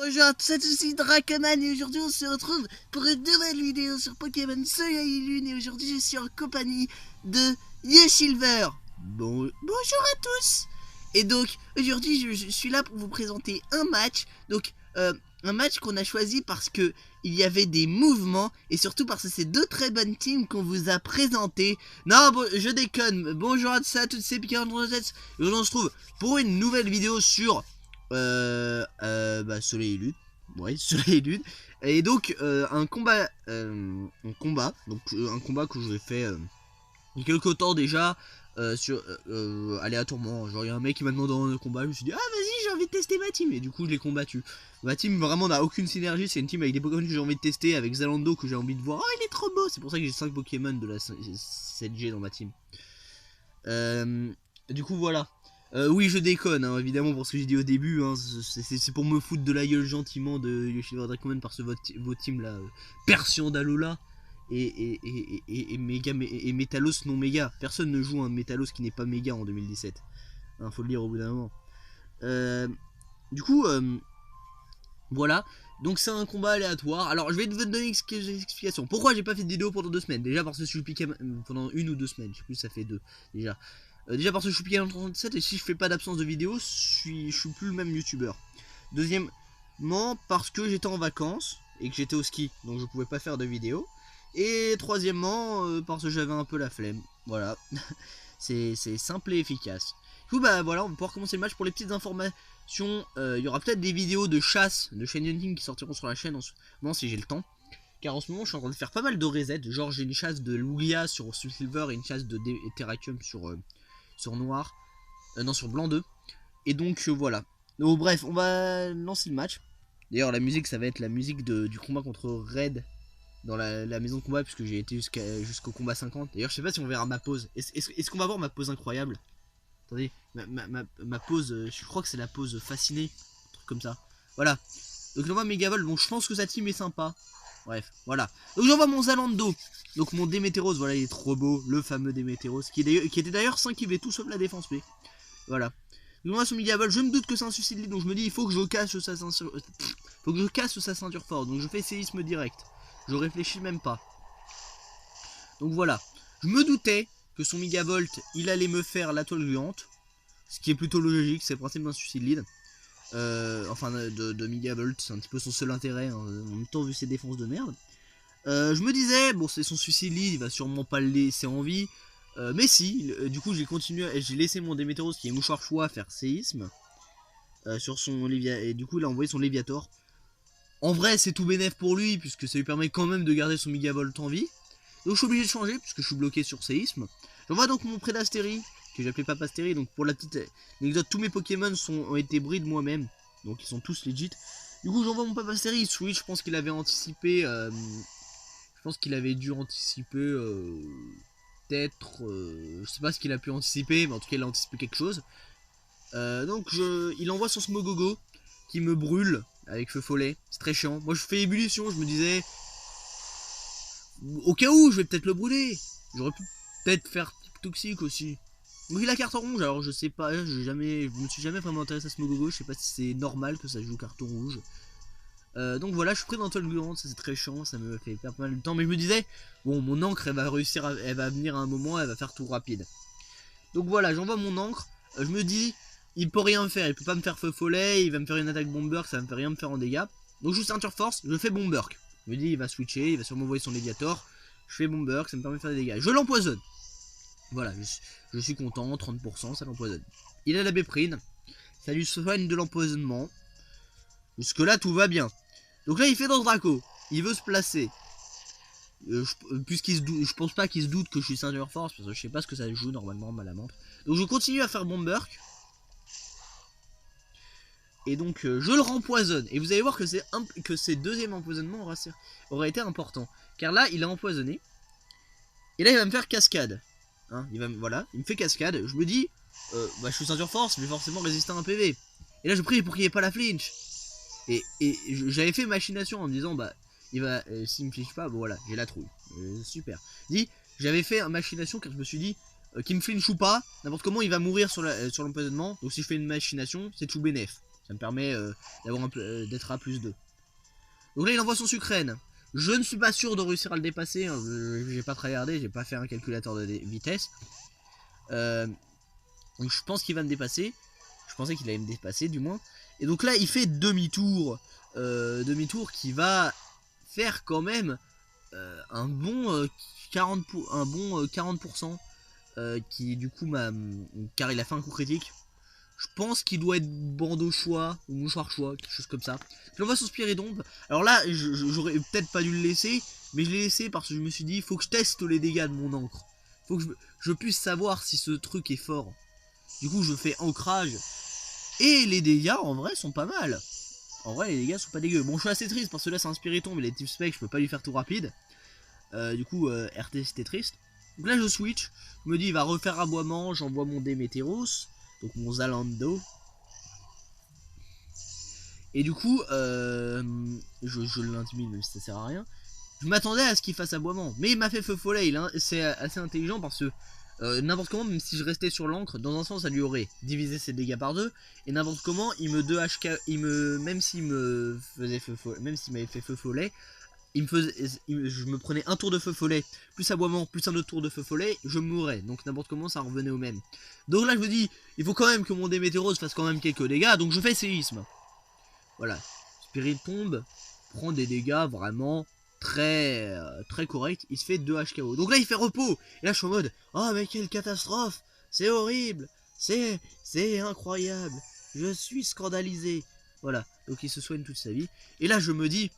Bonjour à tous, c'est ici Dracoman et aujourd'hui on se retrouve pour une nouvelle vidéo sur Pokémon Soleil et Lune et aujourd'hui je suis en compagnie de Yeshilver. Bonjour à tous. Et donc aujourd'hui je suis là pour vous présenter un match, donc un match qu'on a choisi parce que il y avait des mouvements et surtout parce que c'est deux très bonnes teams qu'on vous a présentées. Non, bon, je déconne. Bonjour à tous, à toutes ces piquants de tête. Et aujourd'hui on se trouve pour une nouvelle vidéo sur Soleil et Lune. Ouais, Soleil et Lune. Et donc un combat donc un combat que je vous ai fait il y a quelques temps déjà sur aléatoirement. Genre il y a un mec qui m'a demandé un combat, je me suis dit ah vas-y j'ai envie de tester ma team et du coup je l'ai combattu. Ma team vraiment n'a aucune synergie, c'est une team avec des Pokémon que j'ai envie de tester, avec Zalando que j'ai envie de voir. Oh il est trop beau, c'est pour ça que j'ai 5 Pokémon de la 7G dans ma team. Du coup voilà. Oui je déconne hein, évidemment pour ce que j'ai dit au début hein, c'est pour me foutre de la gueule gentiment de Yoshivar Dracoman parce que votre team là Persian d'Alola et Métalos non méga. Personne ne joue un Métalos qui n'est pas méga en 2017 hein, faut le dire au bout d'un moment. Du coup voilà, donc c'est un combat aléatoire. Alors je vais vous donner des explications. Pourquoi j'ai pas fait de vidéo pendant 2 semaines? Déjà parce que je suis piqué pendant 1 ou 2 semaines, je sais plus, ça fait 2 déjà. Déjà parce que je suis piqué en 37 et si je fais pas d'absence de vidéo, je suis plus le même youtubeur. Deuxièmement parce que j'étais en vacances et que j'étais au ski, donc je pouvais pas faire de vidéo. Et troisièmement parce que j'avais un peu la flemme. Voilà, c'est simple et efficace. Du coup bah voilà, on va pouvoir commencer le match. Pour les petites informations, il y aura peut-être des vidéos de chasse de chaîne hunting qui sortiront sur la chaîne en ce moment si j'ai le temps. Car en ce moment je suis en train de faire pas mal de resets. Genre j'ai une chasse de Lugia sur Silver et une chasse de Terrakium sur Noir. Non, sur Blanc 2. Et donc voilà. Donc bref, on va lancer le match. D'ailleurs la musique ça va être la musique du combat contre Red dans la maison de combat puisque j'ai été jusqu'au combat 50. D'ailleurs je sais pas si on verra ma pause. Est-ce qu'on va voir ma pause incroyable? Attendez, ma pause, je crois que c'est la pause fascinée, un truc comme ça. Voilà. Donc j'envoie Megavolt, donc je pense que sa team est sympa. Bref, voilà. Donc j'envoie mon Zalando. Donc mon Démétéros, voilà, il est trop beau, le fameux Démétéros, qui était d'ailleurs 5 IV tout sauf la défense P. Voilà. Donc j'envoie son Megavolt, je me doute que c'est un suicide lead, donc je me dis il faut que je casse sa ceinture. Faut que je casse sa ceinture forte, donc je fais séisme direct. Je réfléchis même pas. Donc voilà. Je me doutais que son Megavolt, il allait me faire la toile gluante. Ce qui est plutôt logique, c'est le principe d'un suicide lead. Enfin de Megavolt, c'est un petit peu son seul intérêt, hein, en même temps vu ses défenses de merde. Je me disais, bon c'est son suicide lead, il va sûrement pas le laisser en vie. Mais si, du coup j'ai continué, j'ai laissé mon Démétéros qui est mouchoir choix faire séisme. Sur son Léviator, et du coup il a envoyé son Léviator. En vrai c'est tout bénef pour lui, puisque ça lui permet quand même de garder son Megavolt en vie. Donc je suis obligé de changer, puisque je suis bloqué sur séisme. J'envoie donc mon Prédastérie, que j'appelais Papastérie. Donc pour la petite anecdote, tous mes Pokémon ont été breed moi-même. Donc ils sont tous legit. Du coup j'envoie mon Papastérie, il switch, je pense qu'il avait anticipé. Je pense qu'il avait dû anticiper peut-être. Je sais pas ce qu'il a pu anticiper, mais en tout cas il a anticipé quelque chose. Donc il envoie son Smogogo qui me brûle avec feu follet. C'est très chiant. Moi je fais ébullition, je me disais. Au cas où je vais peut-être le brûler. J'aurais pu peut-être faire type toxique aussi. Donc il a carton rouge, alors je sais pas, je me suis jamais vraiment intéressé à ce Smogogo, je sais pas si c'est normal que ça joue carton rouge. Donc voilà, je suis pris dans toile gluante, ça c'est très chiant, ça me fait perdre pas mal de temps, mais je me disais, bon mon encre elle va réussir, elle va venir à un moment, elle va faire tout rapide. Donc voilà, j'envoie mon encre, je me dis, il peut rien faire, il peut pas me faire feu follet, il va me faire une attaque bomberk, ça va me faire rien me faire en dégâts. Donc je ceinture force, je fais bomberk. Je me dis, il va switcher, il va sûrement envoyer son Léviator, je fais bomberk, ça me permet de faire des dégâts. Je l'empoisonne. Voilà, je suis content, 30%, ça l'empoisonne. Il a la béprine, ça lui soigne de l'empoisonnement. Jusque là, tout va bien. Donc là, il fait dans Draco, il veut se placer. Puisqu'il se doute, je pense pas qu'il se doute que je suis ceinture force, parce que je sais pas ce que ça joue normalement, mal à montre. Donc je continue à faire bomberk. Et donc je le rempoisonne. Et vous allez voir que ces deuxième empoisonnement aura été important. Car là, il a empoisonné. Et là, il va me faire cascade. Hein, voilà, il me fait cascade. Je me dis, je suis ceinture force, mais forcément résister à un PV. Et là, je prie pour qu'il n'y ait pas la flinch. Et j'avais fait machination en me disant, il va, s'il me flinch pas, bon voilà, j'ai la trouille. Super. J'avais fait machination car je me suis dit, qu'il me flinch ou pas, n'importe comment, il va mourir sur l'empoisonnement. Donc si je fais une machination, c'est tout bénef. Ça me permet d'être à plus 2. Donc là il envoie son sucrène. Je ne suis pas sûr de réussir à le dépasser, hein. J'ai pas tryhardé, j'ai pas fait un calculateur de vitesse. Donc je pense qu'il va me dépasser. Je pensais qu'il allait me dépasser du moins. Et donc là il fait demi-tour. Demi-tour qui va faire quand même un bon 40%. Qui du coup m'a... Car il a fait un coup critique. Je pense qu'il doit être bandeau choix ou mouchoir choix, quelque chose comme ça. Je l'envoie son Spiritomb. Alors là, j'aurais peut-être pas dû le laisser, mais je l'ai laissé parce que je me suis dit, il faut que je teste les dégâts de mon encre. Faut que je puisse savoir si ce truc est fort. Du coup, je fais ancrage. Et les dégâts, en vrai, sont pas mal. En vrai, les dégâts sont pas dégueux. Bon, je suis assez triste parce que là, c'est un Spiritomb, mais les types spec, je peux pas lui faire tout rapide. Du coup, RT, c'était triste. Donc là, je switch. Je me dis, il va refaire aboiement. J'envoie mon Démétéros. Donc mon Zalando. Et du coup, je l'intimide même si ça sert à rien. Je m'attendais à ce qu'il fasse aboiement. Mais il m'a fait feu follet. C'est assez intelligent parce que n'importe comment, même si je restais sur l'encre, dans un sens ça lui aurait divisé ses dégâts par 2. Et n'importe comment, il me 2 HK. Même s'il me faisait feu follet. Même s'il m'avait fait feu follet. Je me prenais un tour de feu follet, plus aboiement, plus un autre tour de feu follet, je mourrais. Donc n'importe comment, ça revenait au même. Donc là, je me dis, il faut quand même que mon Démétéros fasse quand même quelques dégâts, donc je fais séisme. Voilà. Spiritomb prend des dégâts vraiment très corrects. Il se fait 2 HKO. Donc là, il fait repos. Et là, je suis en mode, oh mais quelle catastrophe. C'est horrible. C'est incroyable. Je suis scandalisé. Voilà. Donc il se soigne toute sa vie. Et là, je me dis...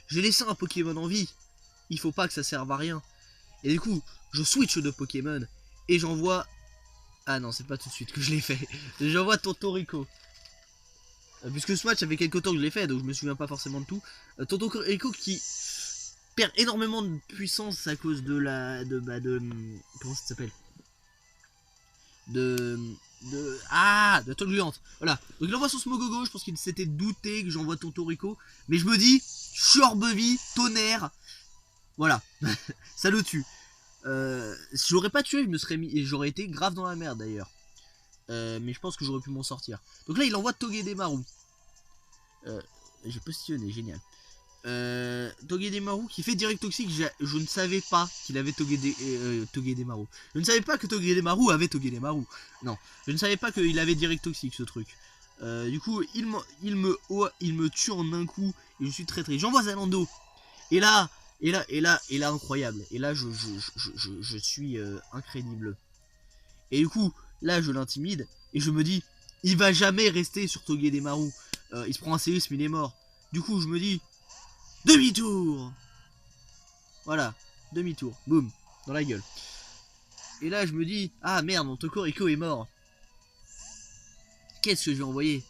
J'ai laissé un Pokémon en vie. Il faut pas que ça serve à rien. Et du coup, je switch de Pokémon. Et j'envoie... Ah non, c'est pas tout de suite que je l'ai fait. J'envoie Tontorico. Puisque ce match, ça fait quelques temps que je l'ai fait. Donc je me souviens pas forcément de tout. Tontorico qui perd énormément de puissance à cause de la... comment ça s'appelle? De Tongluante. Voilà. Donc il envoie son Smogogo. Je pense qu'il s'était douté que j'envoie Tontorico. Mais je me dis... Churbevie, tonnerre. Voilà. Ça le tue. Si j'aurais pas tué, j'aurais été grave dans la merde d'ailleurs. Mais je pense que j'aurais pu m'en sortir. Donc là, il envoie Togedemaru. J'ai positionné, génial. Togedemaru qui fait direct toxique. Je ne savais pas qu'il avait Togedemaru. Je ne savais pas que Togedemaru avait Togedemaru. Non, je ne savais pas qu'il avait direct toxique ce truc. Du coup, il me tue en un coup. Et je suis très triste. J'envoie Zalando. Et là, incroyable. Et là, je suis incrédible. Et du coup, là, je l'intimide. Et je me dis, il va jamais rester sur Togedemaru. Il se prend un séisme, il est mort. Du coup, je me dis, demi-tour. Voilà, demi-tour. Boum, dans la gueule. Et là, je me dis, ah merde, mon Tontorico est mort. Qu'est-ce que je vais envoyer?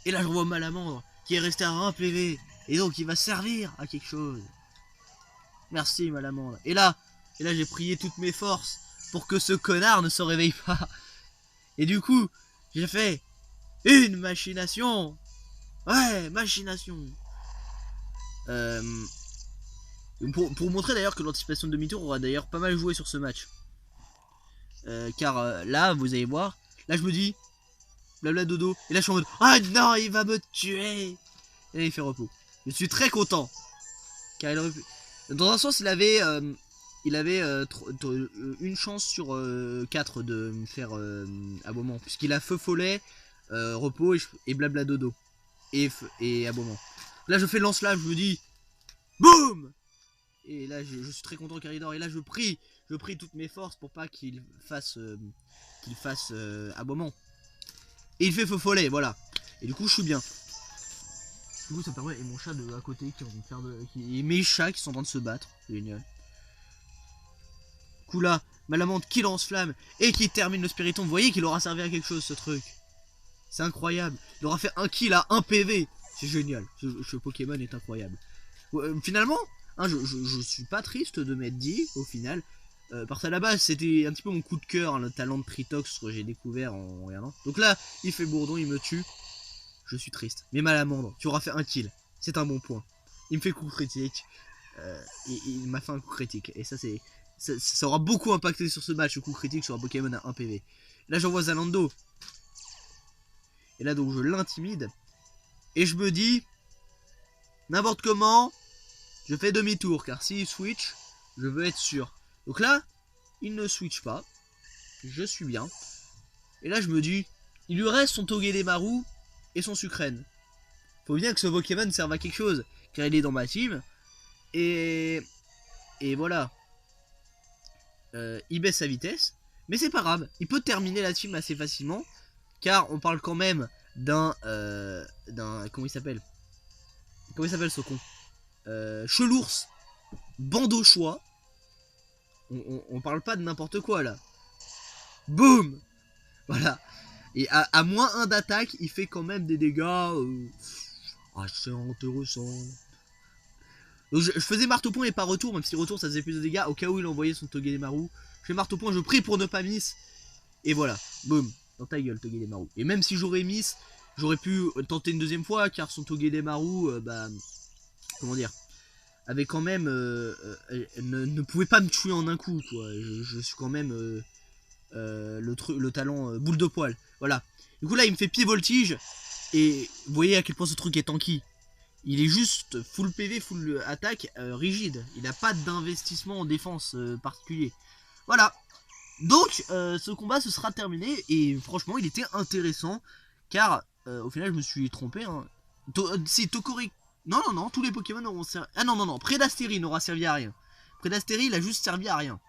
Et là, je renvoie Malamandre, qui est resté à 1 PV. Et donc, il va servir à quelque chose. Merci, Malamandre. Et là j'ai prié toutes mes forces pour que ce connard ne se réveille pas. Et du coup, j'ai fait une machination. Ouais, machination. Pour montrer d'ailleurs que l'anticipation de demi-tour aura d'ailleurs pas mal joué sur ce match. Car là, vous allez voir, là je me dis, blabla dodo, et là je suis en mode, ah non, il va me tuer. Et là il fait repos. Je suis très content. Car il aurait pu... Dans un sens, il avait une chance sur 4 de me faire aboiement. Puisqu'il a feu follet, repos et blabla dodo. Et aboiement. Là je fais lance-là, je me dis, boum. Et là je suis très content car il dort. Et là je prie toutes mes forces pour pas qu'il fasse aboiement. Et il fait feu follet, voilà. Et du coup je suis bien. Du coup ça me permet, et mon chat de à côté qui est en train de faire et mes chats qui sont en train de se battre. C'est génial. Du coup là, Malamande qui lance flamme et qui termine le Spiritomb. Vous voyez qu'il aura servi à quelque chose ce truc. C'est incroyable. Il aura fait un kill à 1 PV. C'est génial. Ce Pokémon est incroyable. Finalement, hein, je suis pas triste de m'être dit au final. Parce qu'à la base c'était un petit peu mon coup de cœur, hein, le talent de Tritox que j'ai découvert en regardant. Donc là, il fait bourdon, il me tue. Je suis triste. Mais Malamandre, tu auras fait un kill. C'est un bon point. Il me fait coup critique. Il m'a fait un coup critique. Et ça, ça aura beaucoup impacté sur ce match, le coup critique sur un Pokémon à 1 PV. Là, j'envoie Zalando. Et là donc je l'intimide. Et je me dis, n'importe comment, je fais demi-tour. Car s'il switch, je veux être sûr. Donc là, il ne switch pas. Je suis bien. Et là je me dis, il lui reste son Togedemaru et son Sucrène. Faut bien que ce Pokémon serve à quelque chose. Car il est dans ma team. Et voilà. Il baisse sa vitesse. Mais c'est pas grave. Il peut terminer la team assez facilement. Car on parle quand même d'un... comment il s'appelle ce con Chelours. Bandochois. On parle pas de n'importe quoi là. Boum. Voilà. Et à moins 1 d'attaque, il fait quand même des dégâts assez intéressants. Donc je faisais marteau-point et pas retour, même si retour ça faisait plus de dégâts, au cas où il envoyait son Togedemaru. Je fais marteau-point, je prie pour ne pas miss. Et voilà, boum, dans ta gueule Togedemaru. Et même si j'aurais miss, j'aurais pu tenter une deuxième fois, car son Togedemaru, comment dire, avait quand même, ne pouvait pas me tuer en un coup, quoi. Je suis quand même le talent boule de poil, voilà. Du coup là il me fait pied voltige, et vous voyez à quel point ce truc est tanky. Il est juste full PV, full attaque, rigide. Il n'a pas d'investissement en défense particulier. Voilà. Donc, ce combat se sera terminé. Et franchement, il était intéressant. Car, au final, je me suis trompé. Hein. Si Tokori... Non, tous les Pokémon auront servi... Ah non, Prédastérie n'aura servi à rien. Prédastérie, il a juste servi à rien.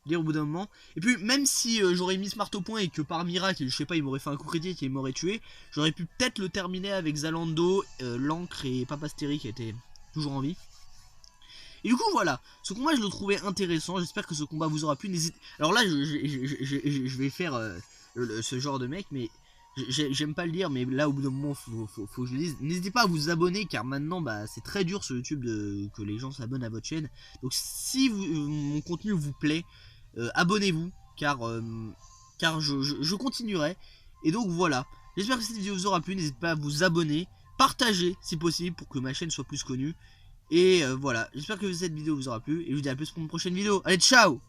Dire au bout d'un moment. Et puis même si j'aurais mis ce marteau-point et que par miracle, je sais pas, il m'aurait fait un coup critique et il m'aurait tué, j'aurais pu peut-être le terminer avec Zalando, l'encre et Papastérie qui était toujours en vie. Et du coup voilà, ce combat je le trouvais intéressant, j'espère que ce combat vous aura plu. Alors là je vais faire ce genre de mec, mais j'aime pas le dire, mais là au bout d'un moment faut que je le dise. N'hésitez pas à vous abonner car maintenant c'est très dur sur YouTube que les gens s'abonnent à votre chaîne. Donc si mon contenu vous plaît, abonnez-vous car je continuerai. Et donc voilà, j'espère que cette vidéo vous aura plu. N'hésitez pas à vous abonner, partager si possible pour que ma chaîne soit plus connue. Et voilà, j'espère que cette vidéo vous aura plu. Et je vous dis à plus pour une prochaine vidéo. Allez, ciao!